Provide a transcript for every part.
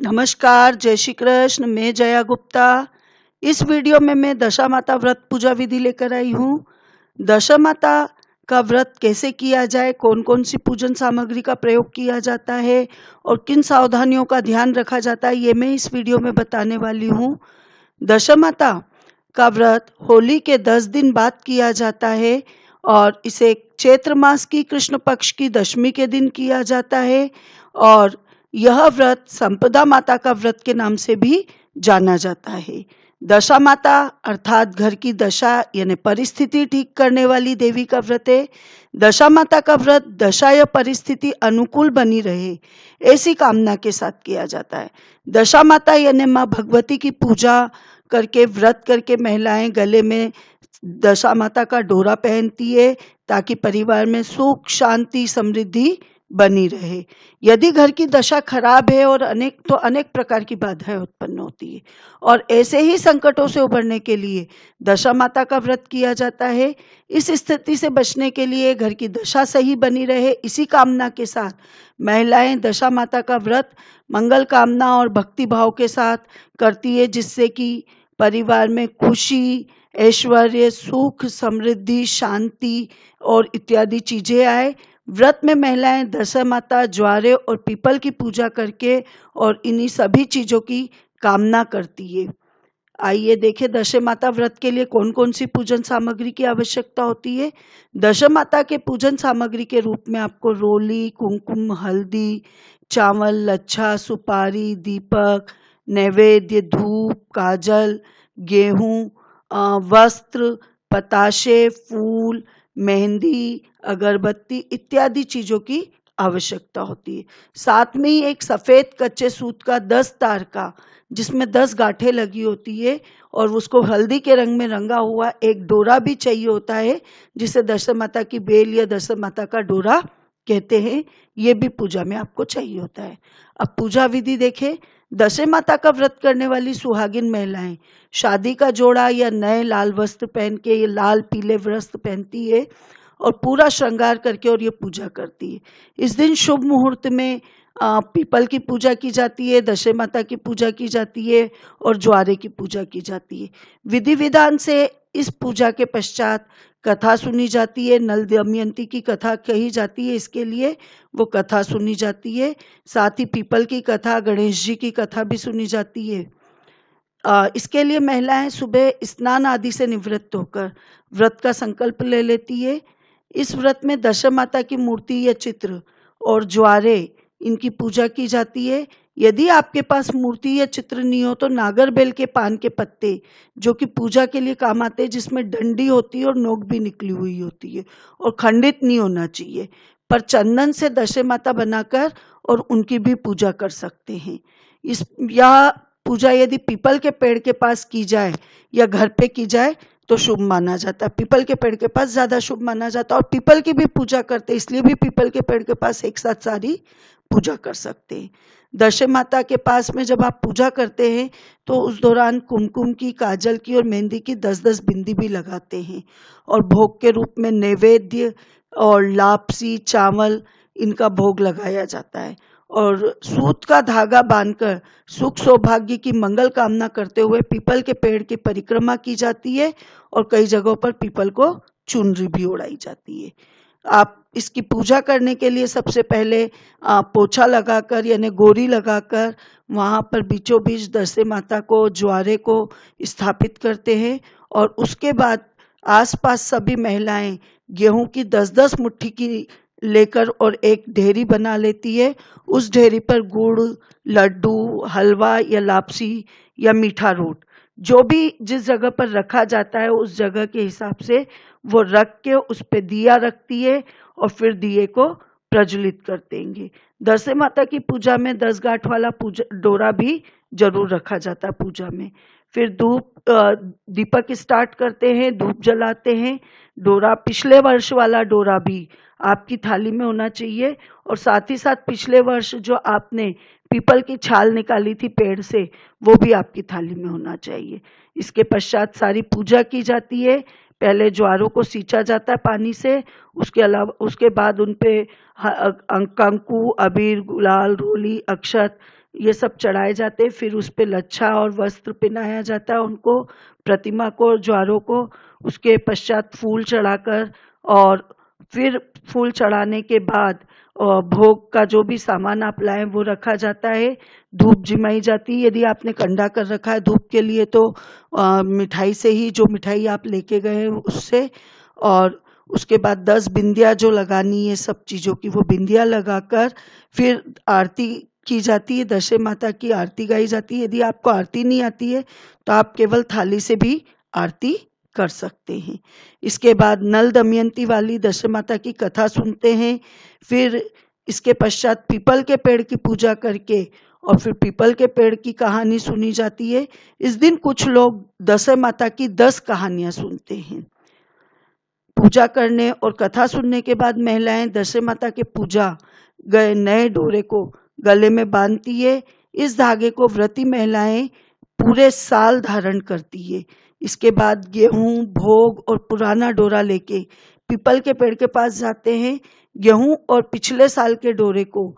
नमस्कार, जय श्री कृष्ण। मैं जया गुप्ता। इस वीडियो में मैं दशा माता व्रत पूजा विधि लेकर आई हूँ। दशा माता का व्रत कैसे किया जाए, कौन कौन सी पूजन सामग्री का प्रयोग किया जाता है और किन सावधानियों का ध्यान रखा जाता है, ये मैं इस वीडियो में बताने वाली हूँ। दशा माता का व्रत होली के 10 दिन बाद किया जाता है और इसे चैत्र मास की कृष्ण पक्ष की दशमी के दिन किया जाता है और यह व्रत संपदा माता का व्रत के नाम से भी जाना जाता है। दशा माता अर्थात घर की दशा यानी परिस्थिति ठीक करने वाली देवी का व्रत है। दशा माता का व्रत दशा या परिस्थिति अनुकूल बनी रहे ऐसी कामना के साथ किया जाता है। दशा माता यानी माँ भगवती की पूजा करके व्रत करके महिलाएं गले में दशा माता का डोरा पहनती है ताकि परिवार में सुख शांति समृद्धि बनी रहे। यदि घर की दशा खराब है और अनेक प्रकार की बाधाएं उत्पन्न होती है और ऐसे ही संकटों से उबरने के लिए दशा माता का व्रत किया जाता है। इस स्थिति से बचने के लिए घर की दशा सही बनी रहे इसी कामना के साथ महिलाएं दशा माता का व्रत मंगल कामना और भक्ति भाव के साथ करती है, जिससे कि परिवार में खुशी ऐश्वर्य सुख समृद्धि शांति और इत्यादि चीजें आए। व्रत में महिलाएं दशा माता ज्वारे और पीपल की पूजा करके और इन्हीं सभी चीजों की कामना करती है। आइए देखें दशा माता व्रत के लिए कौन कौन सी पूजन सामग्री की आवश्यकता होती है। दशा माता के पूजन सामग्री के रूप में आपको रोली कुमकुम हल्दी चावल लच्छा सुपारी दीपक नैवेद्य धूप काजल गेहूं वस्त्र पताशे फूल मेहंदी अगरबत्ती इत्यादि चीजों की आवश्यकता होती है। साथ में ही एक सफेद कच्चे सूत का 10 तार का जिसमें 10 गांठें लगी होती है और उसको हल्दी के रंग में रंगा हुआ एक डोरा भी चाहिए होता है, जिसे दशा माता की बेल या दशा माता का डोरा कहते हैं। ये भी पूजा में आपको चाहिए होता है। अब पूजा विधि देखें। दशा माता का व्रत करने वाली सुहागिन महिलाएं शादी का जोड़ा या नए लाल वस्त्र पहन के ये लाल पीले वस्त्र पहनती है और पूरा श्रृंगार करके और ये पूजा करती है। इस दिन शुभ मुहूर्त में पीपल की पूजा की जाती है, दशा माता की पूजा की जाती है और ज्वारे की पूजा की जाती है। विधि विधान से इस पूजा के पश्चात कथा सुनी जाती है। नल दमयंती की कथा कही जाती है, इसके लिए वो कथा सुनी जाती है। साथ ही पीपल की कथा गणेश जी की कथा भी सुनी जाती है। इसके लिए महिलाएं सुबह स्नान आदि से निवृत्त होकर व्रत का संकल्प ले लेती है। इस व्रत में दशा माता की मूर्ति या चित्र और ज्वारे इनकी पूजा की जाती है। यदि आपके पास मूर्ति या चित्र नहीं हो तो नागरबेल के पान के पत्ते जो कि पूजा के लिए काम आते हैं, जिसमें डंडी होती है और नोक भी निकली हुई होती है और खंडित नहीं होना चाहिए, पर चंदन से दशा माता बनाकर और उनकी भी पूजा कर सकते हैं। इस यह पूजा यदि पीपल के पेड़ के पास की जाए या घर पे की जाए तो शुभ माना जाता है। पीपल के पेड़ के पास ज्यादा शुभ माना जाता है और पीपल की भी पूजा करते हैं, इसलिए भी पीपल के पेड़ के पास एक साथ सारी पूजा कर सकते हैं। दशा माता के पास में जब आप पूजा करते हैं तो उस दौरान कुमकुम की काजल की और मेहंदी की 10-10 बिंदी भी लगाते हैं और भोग के रूप में नैवेद्य और लापसी चावल इनका भोग लगाया जाता है और सूत का धागा बांधकर सुख सौभाग्य की मंगल कामना करते हुए पीपल के पेड़ की परिक्रमा की जाती है और कई जगहों पर पीपल को चुनरी भी उड़ाई जाती है। आप इसकी पूजा करने के लिए सबसे पहले पोछा लगाकर यानी गोरी लगाकर वहाँ पर बीचों बीच दशा माता को ज्वारे को स्थापित करते हैं और उसके बाद आसपास सभी महिलाएं गेहूं की 10-10 मुट्ठी की लेकर और एक ढेरी बना लेती है। उस ढेरी पर गुड़ लड्डू हलवा या लापसी या मीठा रोट जो भी जिस जगह पर रखा जाता है उस जगह के हिसाब से वो रख के उस पे दिया रखती है और फिर दिए को प्रज्वलित कर देंगे। दशा माता की पूजा में 10 गांठ वाला पूजा डोरा भी जरूर रखा जाता है पूजा में। फिर धूप दीपक स्टार्ट करते हैं, धूप जलाते हैं। डोरा पिछले वर्ष वाला डोरा भी आपकी थाली में होना चाहिए और साथ ही साथ पिछले वर्ष जो आपने पीपल की छाल निकाली थी पेड़ से वो भी आपकी थाली में होना चाहिए। इसके पश्चात सारी पूजा की जाती है। पहले ज्वारों को सींचा जाता है पानी से, उसके बाद उन पे कंकु अबीर गुलाल रोली अक्षत ये सब चढ़ाए जाते हैं। फिर उस पे लच्छा और वस्त्र पहनाया जाता है उनको, प्रतिमा को, ज्वारों को। उसके पश्चात फूल चढ़ाकर, और फिर फूल चढ़ाने के बाद भोग का जो भी सामान आप लाएं वो रखा जाता है। धूप जिमाई जाती है। यदि आपने कंडा कर रखा है धूप के लिए तो मिठाई से ही, जो मिठाई आप लेके गए हैं उससे। और उसके बाद 10 बिंदिया जो लगानी है सब चीज़ों की, वो बिंदिया लगाकर फिर आरती की जाती है। दशे माता की आरती गाई जाती है। यदि आपको आरती नहीं आती है तो आप केवल थाली से भी आरती कर सकते हैं। इसके बाद नल दमयंती वाली दशे माता की कथा सुनते हैं। फिर इसके पश्चात पीपल के पेड़ की पूजा करके और फिर पीपल के पेड़ की कहानी सुनी जाती है। इस दिन कुछ लोग दशे माता की 10 कहानियां सुनते हैं। पूजा करने और कथा सुनने के बाद महिलाएं दशे माता के पूजा गए नए डोरे को गले में बांधती है। इस धागे को व्रती महिलाएं पूरे साल धारण करती है। इसके बाद गेहूं, भोग और पुराना डोरा लेके पीपल के पेड़ के पास जाते हैं। गेहूं और पिछले साल के डोरे को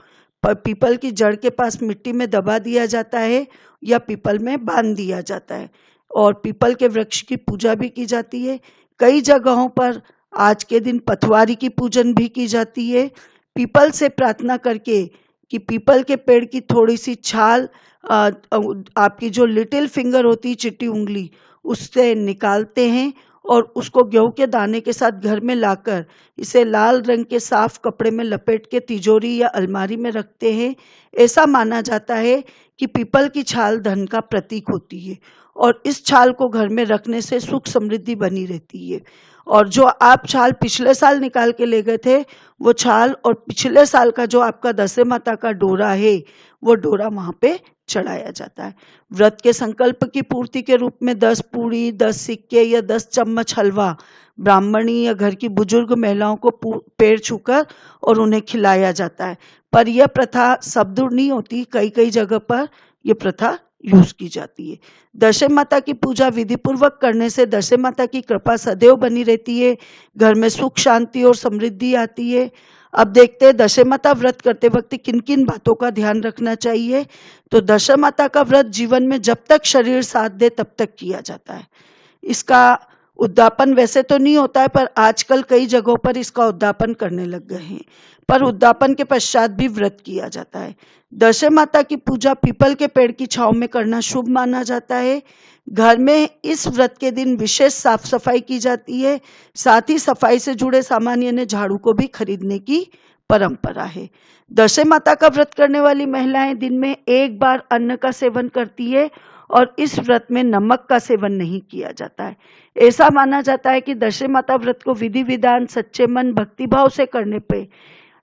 पीपल की जड़ के पास मिट्टी में दबा दिया जाता है या पीपल में बांध दिया जाता है, और पीपल के वृक्ष की पूजा भी की जाती है। कई जगहों पर आज के दिन पथवारी की पूजन भी की जाती है। पीपल से प्रार्थना करके कि पीपल के पेड़ की थोड़ी सी छाल आपकी जो लिटिल फिंगर होती है, चिट्टी उंगली, उससे निकालते हैं और उसको गेहूं के दाने के साथ घर में लाकर इसे लाल रंग के साफ कपड़े में लपेट के तिजोरी या अलमारी में रखते हैं। ऐसा माना जाता है कि पीपल की छाल धन का प्रतीक होती है और इस छाल को घर में रखने से सुख समृद्धि बनी रहती है। और जो आप छाल पिछले साल निकाल के ले गए थे, वो छाल और पिछले साल का जो आपका दशे माता का डोरा है, वो डोरा वहां पे चढ़ाया जाता है। व्रत के संकल्प की पूर्ति के रूप में 10 पूड़ी, 10 सिक्के या 10 चम्मच हलवा ब्राह्मणी या घर की बुजुर्ग महिलाओं को पैर छूकर और उन्हें खिलाया जाता है। पर यह प्रथा सब दूर नहीं होती, कई कई जगह पर यह प्रथा यूज की जाती है। दशे माता की पूजा विधि पूर्वक करने से दशे माता की कृपा सदैव बनी रहती है। घर में सुख, शांति और समृद्धि आती है। अब देखते हैं दशे माता व्रत करते वक्त किन किन बातों का ध्यान रखना चाहिए। तो दशे माता का व्रत जीवन में जब तक शरीर साथ दे तब तक किया जाता है। इसका उद्यापन वैसे तो नहीं होता है, पर आजकल कई जगहों पर इसका उद्यापन करने लग गए हैं, पर उद्यापन के पश्चात भी व्रत किया जाता है। दशे माता की पूजा पीपल के पेड़ की छांव में करना शुभ माना जाता है। घर में इस व्रत के दिन विशेष साफ सफाई की जाती है। साथ ही सफाई से जुड़े सामान यानी झाड़ू को भी खरीदने की परंपरा है। दशे माता का व्रत करने वाली महिलाएं दिन में एक बार अन्न का सेवन करती है और इस व्रत में नमक का सेवन नहीं किया जाता है। ऐसा माना जाता है कि दशे माता व्रत को विधि विधान, सच्चे मन, भक्तिभाव से करने पे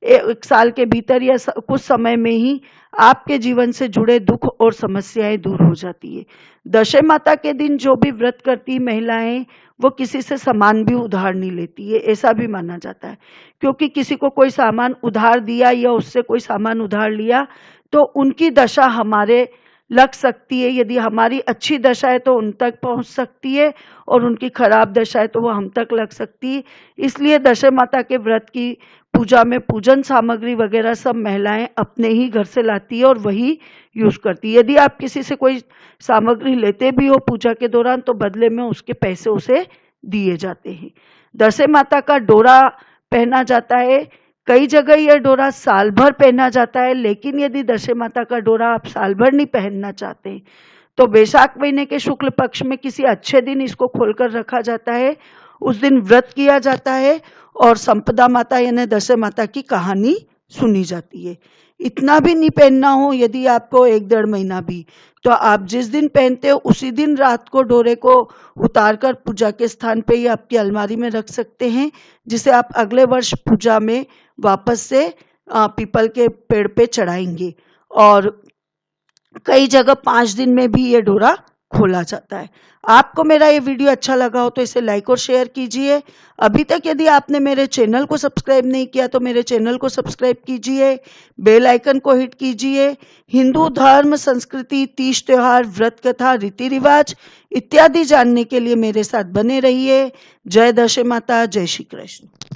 एक साल के भीतर या कुछ समय में ही आपके जीवन से जुड़े दुख और समस्याएं दूर हो जाती है। दशे माता के दिन जो भी व्रत करती महिलाएं, वो किसी से सामान भी उधार नहीं लेती है, ऐसा भी माना जाता है। क्योंकि किसी को कोई सामान उधार दिया या उससे कोई सामान उधार लिया तो उनकी दशा हमारे लग सकती है। यदि हमारी अच्छी दशा है तो उन तक पहुंच सकती है और उनकी खराब दशा है तो वो हम तक लग सकती है। इसलिए दशे माता के व्रत की पूजा में पूजन सामग्री वगैरह सब महिलाएं अपने ही घर से लाती है और वही यूज करती है। यदि आप किसी से कोई सामग्री लेते भी हो पूजा के दौरान तो बदले में उसके पैसे उसे दिए जाते हैं। दशे माता का डोरा पहना जाता है। कई जगह यह डोरा साल भर पहना जाता है, लेकिन यदि दशे माता का डोरा आप साल भर नहीं पहनना चाहते तो बैसाख महीने के शुक्ल पक्ष में किसी अच्छे दिन इसको खोलकर रखा जाता है। उस दिन व्रत किया जाता है और संपदा माता यानी दशे माता की कहानी सुनी जाती है। इतना भी नहीं पहनना हो यदि आपको 1-1.5 महीना भी, तो आप जिस दिन पहनते हो उसी दिन रात को डोरे को उतारकर पूजा के स्थान पे या आपकी अलमारी में रख सकते हैं, जिसे आप अगले वर्ष पूजा में वापस से पीपल के पेड़ पे चढ़ाएंगे। और कई जगह 5 दिन में भी ये डोरा खोला जाता है। आपको मेरा ये वीडियो अच्छा लगा हो तो इसे लाइक और शेयर कीजिए। अभी तक यदि आपने मेरे चैनल को सब्सक्राइब नहीं किया तो मेरे चैनल को सब्सक्राइब कीजिए, बेल आइकन को हिट कीजिए। हिंदू धर्म, संस्कृति, तीज त्योहार, व्रत कथा, रीति रिवाज इत्यादि जानने के लिए मेरे साथ बने रहिए। जय दशे माता, जय श्री कृष्ण।